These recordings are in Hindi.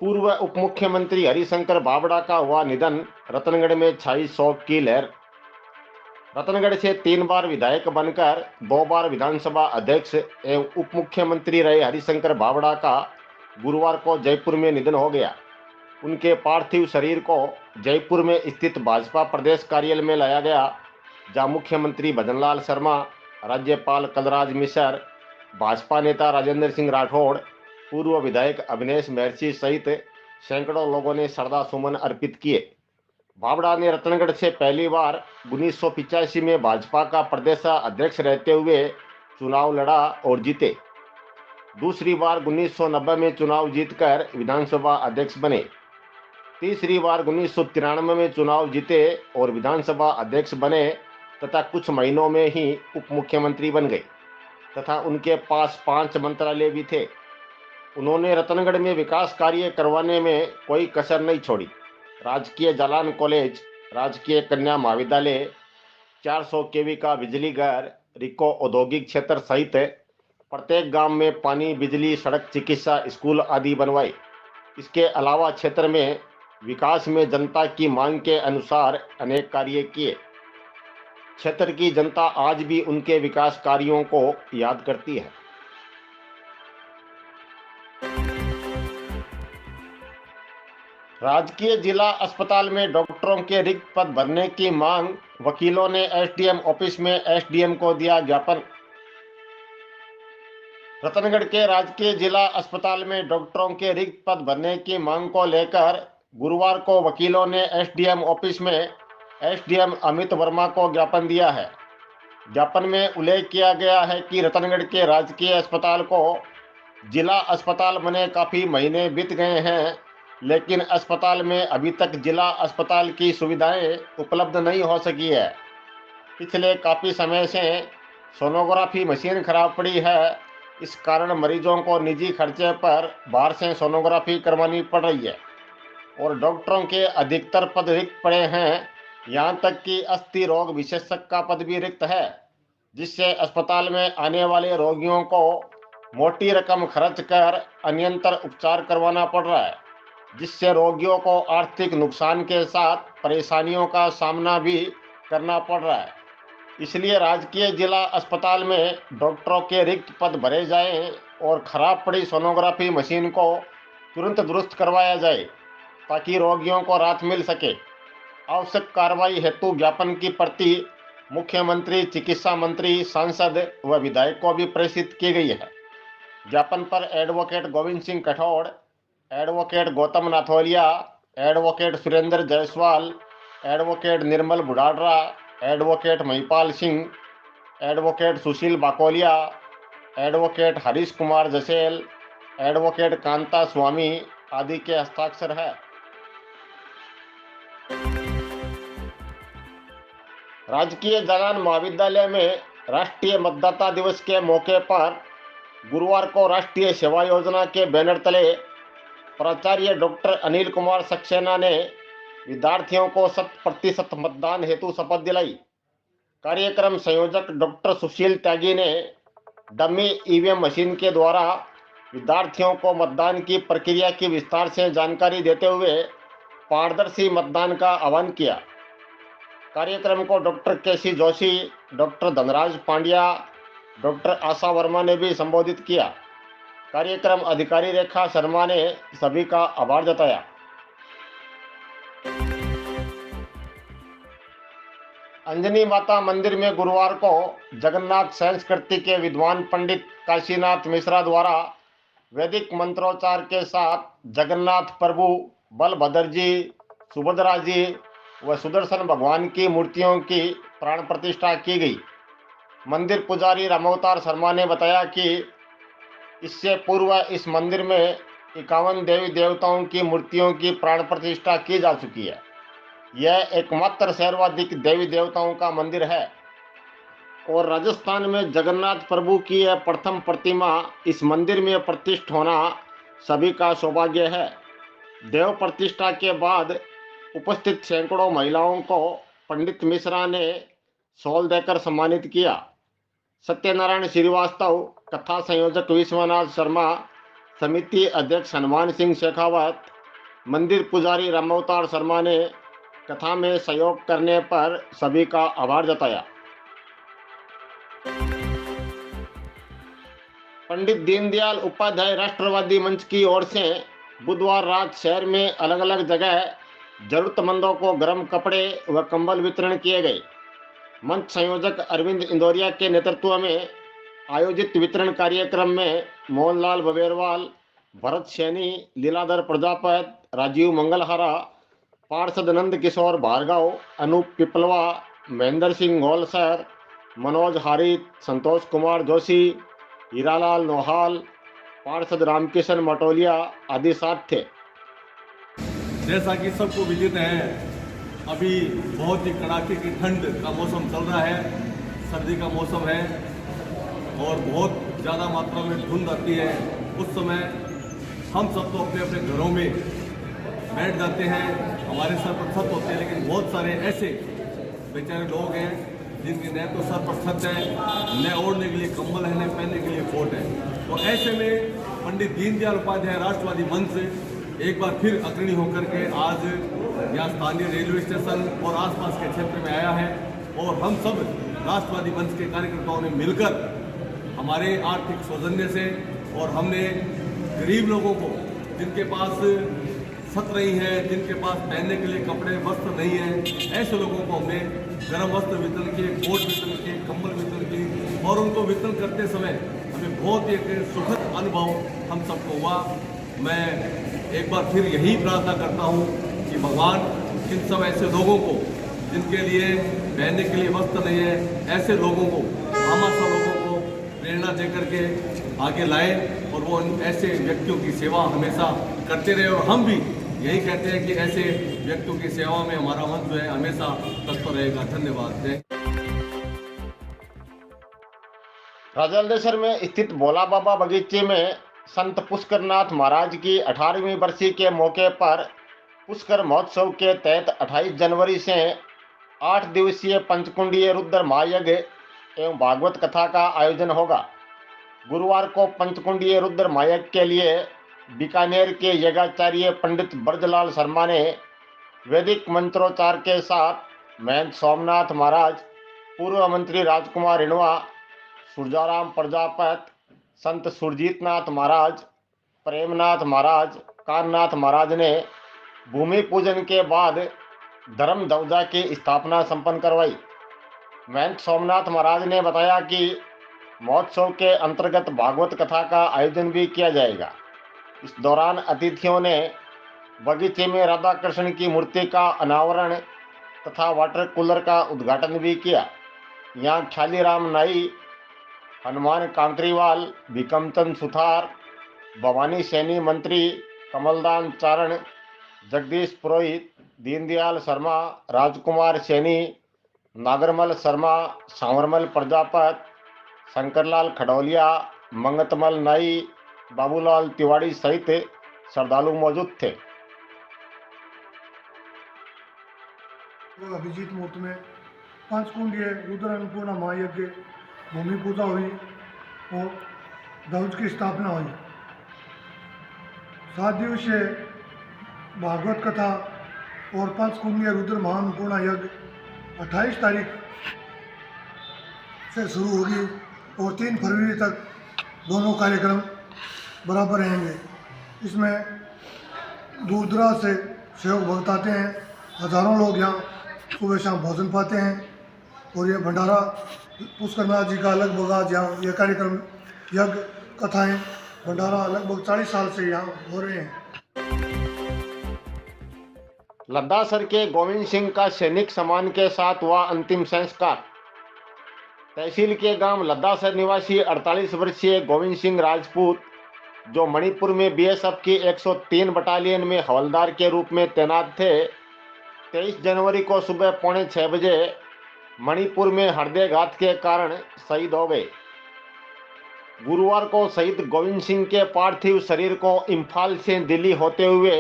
पूर्व उप मुख्यमंत्री हरिशंकर बावड़ा का हुआ निधन। रतनगढ़ में छाई शोक की लहर। रतनगढ़ से 3 बार विधायक बनकर 2 बार विधानसभा अध्यक्ष एवं उप मुख्यमंत्री रहे हरिशंकर बावड़ा का गुरुवार को जयपुर में निधन हो गया। उनके पार्थिव शरीर को जयपुर में स्थित भाजपा प्रदेश कार्यालय में लाया गया, जहां मुख्यमंत्री भजनलाल शर्मा, राज्यपाल कलराज मिश्र, भाजपा नेता राजेंद्र सिंह राठौड़, पूर्व विधायक अविनेश महर्षि सहित सैकड़ों लोगों ने श्रद्धासुमन अर्पित किए। बावड़ा ने रतनगढ़ से पहली बार 1985 में भाजपा का प्रदेश अध्यक्ष रहते हुए चुनाव लड़ा और जीते। दूसरी बार 1990 में चुनाव जीतकर विधानसभा अध्यक्ष बने। तीसरी बार 1993 में चुनाव जीते और विधानसभा अध्यक्ष बने तथा कुछ महीनों में ही उप मुख्यमंत्री बन गए तथा उनके पास 5 मंत्रालय भी थे। उन्होंने रतनगढ़ में विकास कार्य करवाने में कोई कसर नहीं छोड़ी। राजकीय जालान कॉलेज, राजकीय कन्या महाविद्यालय, 400 केवी का बिजली घर, रिको औद्योगिक क्षेत्र सहित प्रत्येक गांव में पानी, बिजली, सड़क, चिकित्सा, स्कूल आदि बनवाए। इसके अलावा क्षेत्र में विकास में जनता की मांग के अनुसार अनेक कार्य किए। क्षेत्र की जनता आज भी उनके विकास कार्यों को याद करती है। राजकीय जिला अस्पताल में डॉक्टरों के रिक्त पद भरने की मांग। वकीलों ने एसडीएम ऑफिस में एसडीएम को दिया ज्ञापन। रतनगढ़ के राजकीय जिला अस्पताल में डॉक्टरों के रिक्त पद भरने की मांग को लेकर गुरुवार को वकीलों ने एसडीएम ऑफिस में एसडीएम अमित वर्मा को ज्ञापन दिया है। ज्ञापन में उल्लेख किया गया है कि रतनगढ़ के राजकीय अस्पताल को जिला अस्पताल बने काफ़ी महीने बीत गए हैं, लेकिन अस्पताल में अभी तक जिला अस्पताल की सुविधाएं उपलब्ध नहीं हो सकी है। पिछले काफ़ी समय से सोनोग्राफी मशीन खराब पड़ी है। इस कारण मरीजों को निजी खर्चे पर बाहर से सोनोग्राफी करवानी पड़ रही है और डॉक्टरों के अधिकतर पद रिक्त पड़े हैं। यहाँ तक कि अस्थि रोग विशेषज्ञ का पद भी रिक्त है, जिससे अस्पताल में आने वाले रोगियों को मोटी रकम खर्च कर अनियंत्रित उपचार करवाना पड़ रहा है, जिससे रोगियों को आर्थिक नुकसान के साथ परेशानियों का सामना भी करना पड़ रहा है। इसलिए राजकीय जिला अस्पताल में डॉक्टरों के रिक्त पद भरे जाएं और खराब पड़ी सोनोग्राफी मशीन को तुरंत दुरुस्त करवाया जाए ताकि रोगियों को राहत मिल सके। आवश्यक कार्रवाई हेतु ज्ञापन की प्रति मुख्यमंत्री, चिकित्सा मंत्री, सांसद व विधायक को भी प्रेषित की गई है। ज्ञापन पर advocate Govind Singh Kathod, advocate Gautam Natholia, advocate Surendra Jaiswal, advocate Nirmal Budhadra, advocate Mahipal Singh, advocate Sushil Bakolia, advocate Harish Kumar Jasel, advocate Kanta Swami आदि के हस्ताक्षर है। राजकीय जालान महाविद्यालय में राष्ट्रीय मतदाता दिवस के मौके पर गुरुवार को राष्ट्रीय सेवा योजना के बैनर तले प्राचार्य डॉक्टर अनिल कुमार सक्सेना ने विद्यार्थियों को 100% मतदान हेतु शपथ दिलाई। कार्यक्रम संयोजक डॉक्टर सुशील त्यागी ने डमी ईवीएम मशीन के द्वारा विद्यार्थियों को मतदान की प्रक्रिया की विस्तार से जानकारी देते हुए पारदर्शी मतदान का आह्वान किया। कार्यक्रम को डॉक्टर केसी जोशी, डॉक्टर धनराज पांड्या, डॉक्टर आशा वर्मा ने भी संबोधित किया। कार्यक्रम अधिकारी रेखा शर्मा ने सभी का आभार जताया। अंजनी माता मंदिर में गुरुवार को जगन्नाथ संस्कृति के विद्वान पंडित काशीनाथ मिश्रा द्वारा वैदिक मंत्रोच्चार के साथ जगन्नाथ प्रभु, बलभद्र जी, सुभद्रा जी व सुदर्शन भगवान की मूर्तियों की प्राण प्रतिष्ठा की गई। मंदिर पुजारी रामअवतार शर्मा ने बताया कि इससे पूर्व इस मंदिर में 51 देवी देवताओं की मूर्तियों की प्राण प्रतिष्ठा की जा चुकी है। यह एकमात्र सर्वाधिक देवी देवताओं का मंदिर है और राजस्थान में जगन्नाथ प्रभु की यह प्रथम प्रतिमा इस मंदिर में प्रतिष्ठित होना सभी का सौभाग्य है। देव प्रतिष्ठा के बाद उपस्थित सैकड़ों महिलाओं को पंडित मिश्रा ने शॉल देकर सम्मानित किया। सत्यनारायण श्रीवास्तव, कथा संयोजक विश्वनाथ शर्मा, समिति अध्यक्ष हनुमान सिंह शेखावत, मंदिर पुजारी रामावतार शर्मा ने कथा में सहयोग करने पर सभी का आभार जताया। पंडित दीनदयाल उपाध्याय राष्ट्रवादी मंच की ओर से बुधवार रात शहर में अलग अलग जगह जरूरतमंदों को गर्म कपड़े व कंबल वितरण किए गए। मंच संयोजक अरविंद इंदौरिया के नेतृत्व में आयोजित वितरण कार्यक्रम में मोहनलाल बबेरवाल, भरत सैनी, लीलाधर प्रजापत, राजीव मंगलहारा, पार्षद नंद किशोर भार्गव, अनूप पिपलवा, महेंद्र सिंह गोलसर, मनोज हारित, संतोष कुमार जोशी, हीरालाल नोहाल, पार्षद रामकिशन मटोलिया आदि साथ थे। जैसा कि सबको विदित है, अभी बहुत ही कड़ाके की ठंड का मौसम चल रहा है, सर्दी का मौसम है और बहुत ज़्यादा मात्रा में धुंध आती है। उस समय हम सब तो अपने अपने घरों में बैठ जाते हैं, हमारे सर पर छत होते हैं, लेकिन बहुत सारे ऐसे बेचारे लोग हैं जिनके न तो सर पर छत है, न ओढ़ने के लिए कंबल है, न पहनने के लिए कोट है। तो ऐसे में पंडित दीनदयाल उपाध्याय राष्ट्रवादी मंच एक बार फिर अग्रणी होकर के आज यहाँ स्थानीय रेलवे स्टेशन और आसपास के क्षेत्र में आया है और हम सब राष्ट्रवादी मंच के कार्यकर्ताओं ने मिलकर हमारे आर्थिक सौजन्य से और हमने गरीब लोगों को जिनके पास छत नहीं है, जिनके पास पहनने के लिए कपड़े वस्त्र नहीं है, ऐसे लोगों को हमने गर्म वस्त्र वितरण किए, कोट वितरण किए, कंबल वितरण किए और उनको वितरण करते समय हमें बहुत एक सुखद अनुभव हम सबको हुआ। मैं एक बार फिर यही प्रार्थना करता हूँ कि भगवान इन सब ऐसे लोगों को जिनके लिए पहनने के लिए वस्त्र नहीं है, ऐसे लोगों को, हमारे लोगों को प्रेरणा देकर के आगे लाए और वो ऐसे व्यक्तियों की सेवा हमेशा करते रहे और हम भी यही कहते हैं कि ऐसे व्यक्तियों की सेवा में हमारा मन जो है हमेशा तत्पर रहेगा। धन्यवाद। राजलदेसर में स्थित भोला बाबा बगीचे में संत पुष्करनाथ महाराज की 18वीं बरसी के मौके पर पुष्कर महोत्सव के तहत 28 जनवरी से 8 दिवसीय पंचकुंडीय रुद्र महायज्ञ एवं भागवत कथा का आयोजन होगा। गुरुवार को पंचकुंडीय रुद्र महायज्ञ के लिए बीकानेर के यज्ञाचार्य पंडित ब्रजलाल शर्मा ने वैदिक मंत्रोच्चार के साथ महंत सोमनाथ महाराज, पूर्व मंत्री राजकुमार रिणवा, सूरजाराम प्रजापत, संत सुरजीतनाथ महाराज, प्रेमनाथ महाराज, काननाथ महाराज ने भूमि पूजन के बाद धर्म ध्वजा की स्थापना संपन्न करवाई। महंत सोमनाथ महाराज ने बताया कि महोत्सव के अंतर्गत भागवत कथा का आयोजन भी किया जाएगा। इस दौरान अतिथियों ने बगीचे में राधा कृष्ण की मूर्ति का अनावरण तथा वाटर कूलर का उद्घाटन भी किया। यहाँ ख्यालीराम नाई, हनुमान कांकरीवाल, भिकमचंद सुथार, भवानी सैनी मंत्री, कमलदान चारण, जगदीश पुरोहित, दीनदयाल शर्मा, राजकुमार सैनी, नागरमल शर्मा, सांवरमल प्रजापत, शंकरलाल खडौलिया, मंगतमल नाई, बाबूलाल तिवाड़ी सहित श्रद्धालु मौजूद थे। अभिजीत मुहूर्त में पंचकुंडीय रुद्र अन्नपूर्णा महायज्ञ भूमि पूजा हुई और ध्वज की स्थापना हुई। 7 दिवसीय भागवत कथा और पंचकुंडीय रुद्र महाअन्नपूर्णा यज्ञ 28 तारीख से शुरू होगी और 3 फरवरी तक दोनों कार्यक्रम बराबर रहेंगे। इसमें दूर दराज से सहयोग भक्त आते हैं, हजारों लोग यहाँ सुबह शाम भोजन पाते हैं और ये भंडारा पुष्करनाथ जी का लगभग आज यहाँ ये कार्यक्रम यज्ञ कथाएं भंडारा लगभग 40 साल से यहाँ हो रहे हैं। लद्दासर के गोविंद सिंह का सैनिक सम्मान के साथ हुआ अंतिम संस्कार। तहसील के गांव लद्दासर निवासी 48 वर्षीय गोविंद सिंह राजपूत, जो मणिपुर में बीएसएफ की 103 बटालियन में हवलदार के रूप में तैनात थे, 23 जनवरी को सुबह 5:45 बजे मणिपुर में हृदयघात के कारण शहीद हो गए। गुरुवार को शहीद गोविंद सिंह के पार्थिव शरीर को इम्फाल से दिल्ली होते हुए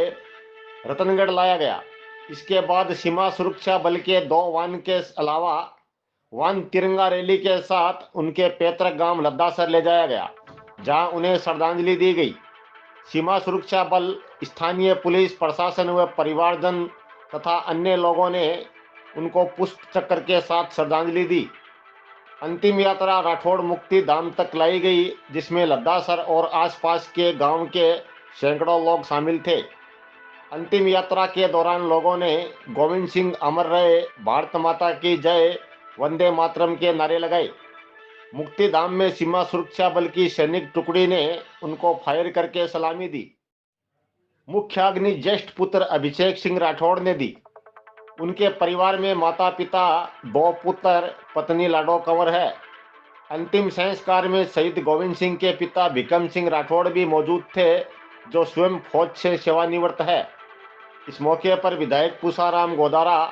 रतनगढ़ लाया गया। इसके बाद सीमा सुरक्षा बल के 2 वाहन के अलावा वाहन तिरंगा रैली के साथ उनके पैतृक गांव लद्दासर ले जाया गया, जहां उन्हें श्रद्धांजलि दी गई। सीमा सुरक्षा बल, स्थानीय पुलिस प्रशासन व परिवारजन तथा अन्य लोगों ने उनको पुष्प चक्र के साथ श्रद्धांजलि दी। अंतिम यात्रा राठौड़ मुक्ति धाम तक लाई गई, जिसमें लद्दासर और आसपास के गांव के सैकड़ों लोग शामिल थे। अंतिम यात्रा के दौरान लोगों ने गोविंद सिंह अमर रहे, भारत माता की जय, वंदे मातरम के नारे लगाए। मुक्तिधाम में सीमा सुरक्षा बल की सैनिक टुकड़ी ने उनको फायर करके सलामी दी। मुख्य अग्नि ज्येष्ठ पुत्र अभिषेक सिंह राठौड़ ने दी। उनके परिवार में माता पिता, 2 पुत्र, पत्नी लाडो कंवर है। अंतिम संस्कार में शहीद गोविंद सिंह के पिता भिकम सिंह राठौड़ भी मौजूद थे, जो स्वयं फौज से सेवानिवृत्त है। इस मौके पर विधायक पूसाराम गोदारा,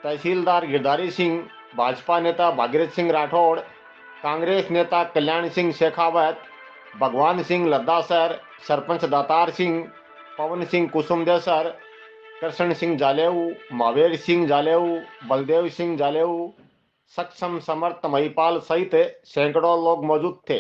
तहसीलदार गिरधारी सिंह, भाजपा नेता भागीरथ सिंह राठौड़, कांग्रेस नेता कल्याण सिंह शेखावत, भगवान सिंह लद्दासर, सरपंच दातार सिंह, पवन सिंह कुसुमदेसर, कृष्ण सिंह जालेऊ, महावीर सिंह जालेऊ, बलदेव सिंह जालेऊ, सक्षम समर्थ महिपाल सहित सैकड़ों लोग मौजूद थे।